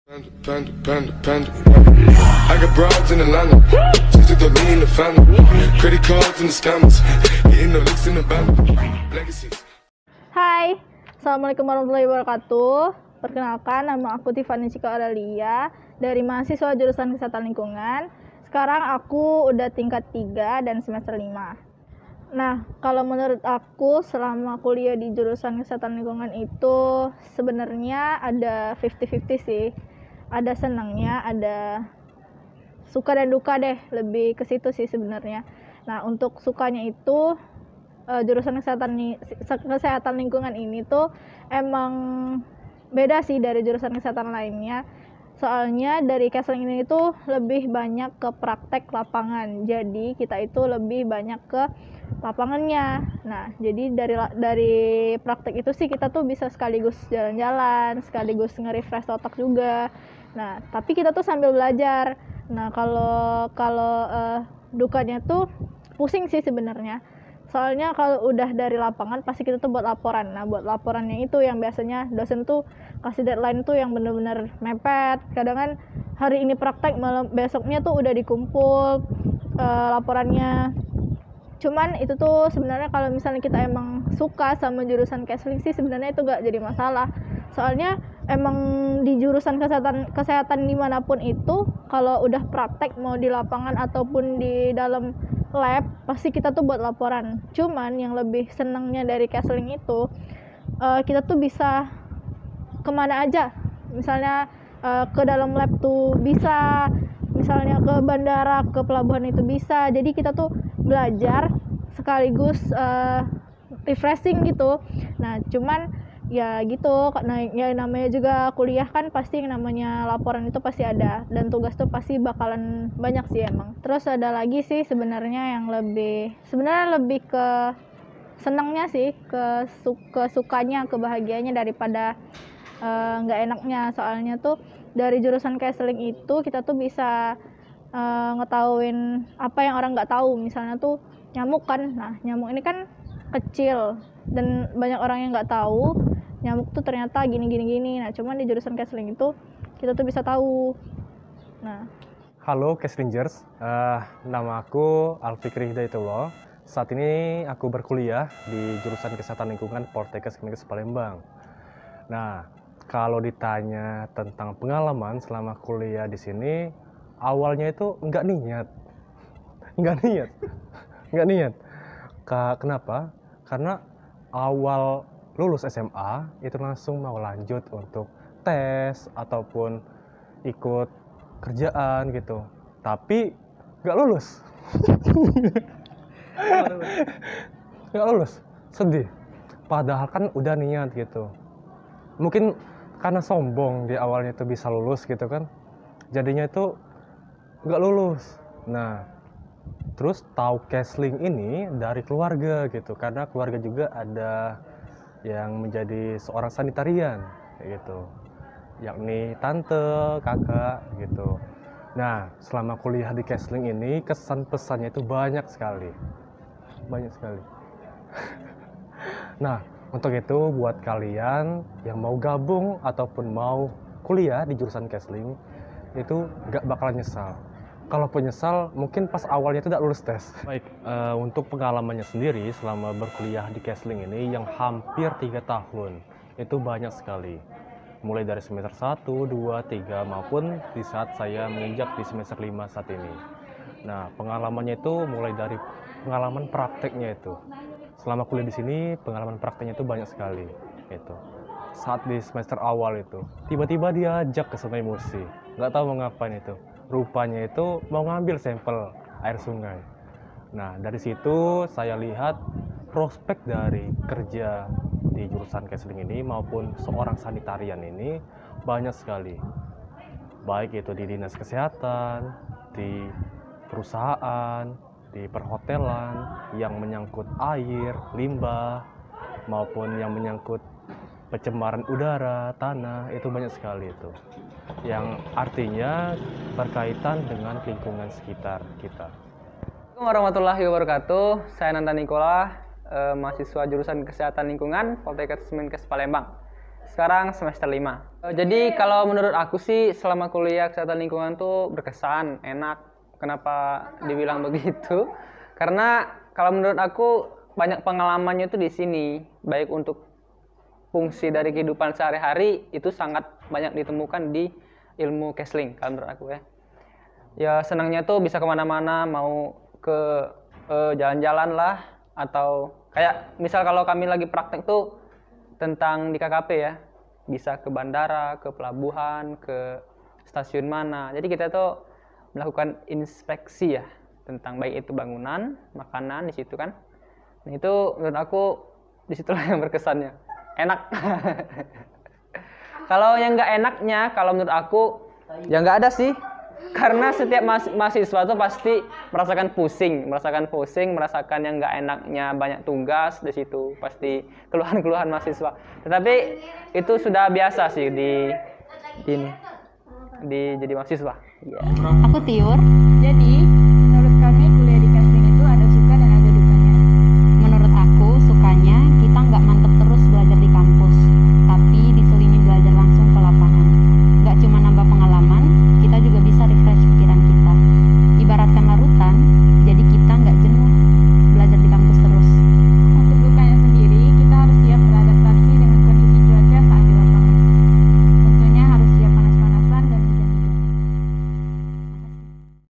I got broads in Atlanta, just to lean the family. Credit cards and the scammers, hitting the licks in the band. Legacies. Hai, Assalamualaikum warahmatullahi wabarakatuh. Perkenalkan, nama aku Tiffany Cika Aurelia dari mahasiswa jurusan Kesehatan Lingkungan. Sekarang aku udah tingkat 3 dan semester 5. Nah, kalau menurut aku selama kuliah di jurusan Kesehatan Lingkungan itu sebenarnya ada 50-50 sih. Ada senangnya, ada suka dan duka deh, lebih ke situ sih sebenarnya. Nah, untuk sukanya itu jurusan kesehatan lingkungan ini tuh emang beda sih dari jurusan kesehatan lainnya. Soalnya dari Kesling ini tuh lebih banyak ke praktek lapangan. Jadi kita itu lebih banyak ke lapangannya. Nah, jadi dari praktek itu sih kita tuh bisa sekaligus jalan-jalan, sekaligus nge-refresh otak juga. Nah, tapi kita tuh sambil belajar. Nah, kalau dukanya tuh pusing sih sebenarnya. Soalnya kalau udah dari lapangan pasti kita tuh buat laporan. Nah, buat laporannya itu yang biasanya dosen tuh kasih deadline tuh yang bener-bener mepet. Kadang kan hari ini praktek, malam besoknya tuh udah dikumpul laporannya. Cuman itu tuh sebenarnya kalau misalnya kita emang suka sama jurusan Kesling sih sebenarnya itu gak jadi masalah. Soalnya emang di jurusan kesehatan dimanapun itu kalau udah praktek mau di lapangan ataupun di dalam lab pasti kita tuh buat laporan. Cuman yang lebih senangnya dari Kesling itu kita tuh bisa kemana aja. Misalnya ke dalam lab tuh bisa, misalnya ke bandara, ke pelabuhan itu bisa. Jadi kita tuh belajar sekaligus refreshing gitu. Nah, cuman ya gitu, nah ya namanya juga kuliah kan pasti yang namanya laporan itu pasti ada dan tugas tuh pasti bakalan banyak sih emang. Terus ada lagi sih sebenarnya yang lebih ke senangnya sih, ke sukanya, kebahagiaannya daripada nggak enaknya. Soalnya tuh dari jurusan Kesling itu kita tuh bisa ngetahuin apa yang orang nggak tahu. Misalnya tuh nyamuk kan, nah nyamuk ini kan kecil dan banyak orang yang nggak tahu nyamuk tuh ternyata gini. Nah, cuman di jurusan Kesling itu kita tuh bisa tahu. Nah, halo Keslingers, nama aku Alfikri Hidayatullah. Saat ini aku berkuliah di jurusan Kesehatan Lingkungan Poltekkes Kemenkes Palembang. Nah, kalau ditanya tentang pengalaman selama kuliah di sini, awalnya itu nggak niat. Kenapa? Karena awal lulus SMA itu langsung mau lanjut untuk tes ataupun ikut kerjaan gitu, tapi nggak lulus. Nggak lulus, sedih. Padahal kan udah niat gitu. Mungkin karena sombong di awalnya itu bisa lulus gitu kan, jadinya itu nggak lulus. Nah, terus tahu Kesling ini dari keluarga gitu, karena keluarga juga ada yang menjadi seorang sanitarian gitu, yakni tante, kakak gitu. Nah, selama kuliah di Kesling ini kesan pesannya itu banyak sekali. Nah, untuk itu buat kalian yang mau gabung ataupun mau kuliah di jurusan Kesling itu gak bakalan nyesal. Kalaupun nyesal, mungkin pas awalnya tidak lulus tes. Baik, untuk pengalamannya sendiri selama berkuliah di Kesling ini yang hampir 3 tahun, itu banyak sekali. Mulai dari semester 1, 2, 3, maupun di saat saya menginjak di semester 5 saat ini. Nah, pengalamannya itu mulai dari pengalaman prakteknya itu. Selama kuliah di sini, pengalaman prakteknya itu banyak sekali. Gitu. Saat di semester awal itu, tiba-tiba diajak ke Sungai Musi. Nggak tahu mau ngapain itu. Rupanya itu mau ngambil sampel air sungai. Nah, dari situ saya lihat prospek dari kerja di jurusan Kesling ini maupun seorang sanitarian ini banyak sekali. Baik itu di dinas kesehatan, di perusahaan, di perhotelan yang menyangkut air, limbah, maupun yang menyangkut pencemaran udara, tanah, itu banyak sekali itu. Yang artinya berkaitan dengan lingkungan sekitar kita. Assalamualaikum warahmatullahi wabarakatuh. Saya Nanda Nikola, mahasiswa jurusan Kesehatan Lingkungan Poltekkes Kemenkes Palembang. sekarang semester 5. Jadi kalau menurut aku sih selama kuliah kesehatan lingkungan tuh berkesan, enak. Kenapa dibilang begitu? Karena kalau menurut aku banyak pengalamannya tuh di sini, baik untuk fungsi dari kehidupan sehari-hari itu sangat banyak ditemukan di ilmu counseling kalau menurut aku ya. Ya senangnya tuh bisa kemana-mana, mau ke jalan-jalan lah, atau kayak misal kalau kami lagi praktek tuh tentang di KKP ya, bisa ke bandara, ke pelabuhan, ke stasiun mana. Jadi kita tuh melakukan inspeksi ya tentang baik itu bangunan, makanan di situ kan. Nah itu menurut aku disitulah yang berkesannya. Enak. Kalau yang nggak enaknya, kalau menurut aku ya nggak ada sih. Karena setiap mahasiswa tuh pasti merasakan pusing, merasakan yang nggak enaknya banyak tugas di situ, pasti keluhan-keluhan mahasiswa. Tetapi itu sudah biasa sih di jadi mahasiswa. Aku Tiur. Jadi